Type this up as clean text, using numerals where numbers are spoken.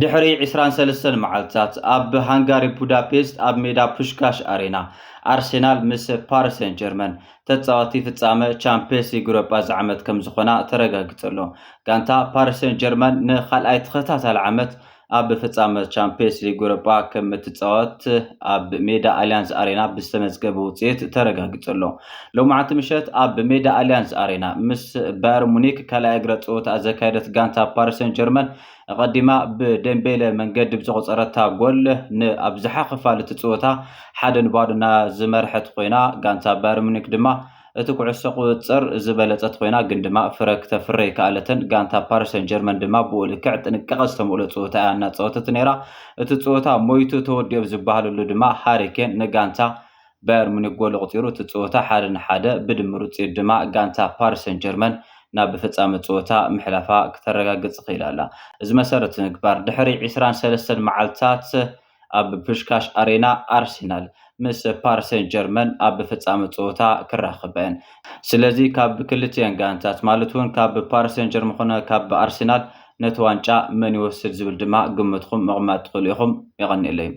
ድሕሪ 23 መዓልታት ኣብ ሃንጋሪ ቡዳፔስት ኣብ ሜዳ ፑሽካሽ ኣሬና ኣርሴናል ምስ ፓሪስ ሰን ጀርመን ተጻዋቲ ፍጻመ ቻምፒየንስ ሊግ ኤውሮጳ ዝዓመት ከም ዝኾና ተረጋጊጸሎ። ጋንታ ፓሪስ ሰን ጀርመን ንኻልኣይ ተኸታታሊ ዓመት ኣብ ፍጻመ ቻምፒየንስ ሊግ ኤውሮጳ ከም እትጻወት ኣብ ሜዳ አሊያንስ ኣሬና ብዝተመዝገበ ውጽኢት ተረጋጊጸሎ። ሎማዓንቲ ምሸት ኣብ ሜዳ አሊያንስ ኣሬና ምስ ባየር ሙኒክ ካልኣይ እግረ ጸወታ ዘካየደት ጋንታ ፓሪስ ሰን ጀርመን ቀዲማ ብደምቤለ መንገዲ ብዝቆፀረታ ጎል ንኣብዝሓ ክፋል እቲ ጸወታ 1-0 ዝመርሐት ኮይና ጋንታ ባየር ሙኒክ ድማ እቲ ኩዕሶ ቁፅር ዝበለፀት ኮይና ግን ድማ ፍረ ክተፍርይ ከኣለትን ጋንታ ፓሪስ ሰን ጀርመን ድማ ብልክዕ ጥንቃቐ ዝተመልኦ ጸወታ እያ እናፀወተት ነይራ። እቲ ጸወታ ሞይቱ ተወዲኡ ዝበሃለሉ ድማ ሃሪኬን ንጋንታ ባየር ሙኒክ ጎል ቆጢሩ እቲ ጸወታ 1-1 ብድምር ውጽኢት ድማ ጋንታ ፓሪስ ሰን ጀርመን ናብ ፍጻመ ጸወታ ምሕላፋ ከተረጋግጽ ኽኢላላ። እዚ መሰረት ምግባር ድሕሪ 23 መዓልታት ኣብ ፑሽካሽ ኣሬና ኣርሴናል ምስ ፓሪስ ሰን ጀርመን ኣብ ፍጻመ ጸወታ ክራኸበን። ስለዚ ካብ ክልቲአን ጋንታት ማለት እውን ካብ ፓሪስ ሰን ጀርመን ኮነ ካብ ኣርሴናል ነቲ ዋንጫ መን ይወስድ ዝብል ድማ ግምትኩም መቕማጥ ትኽእሉ ኢኹም። ይቐኒለይ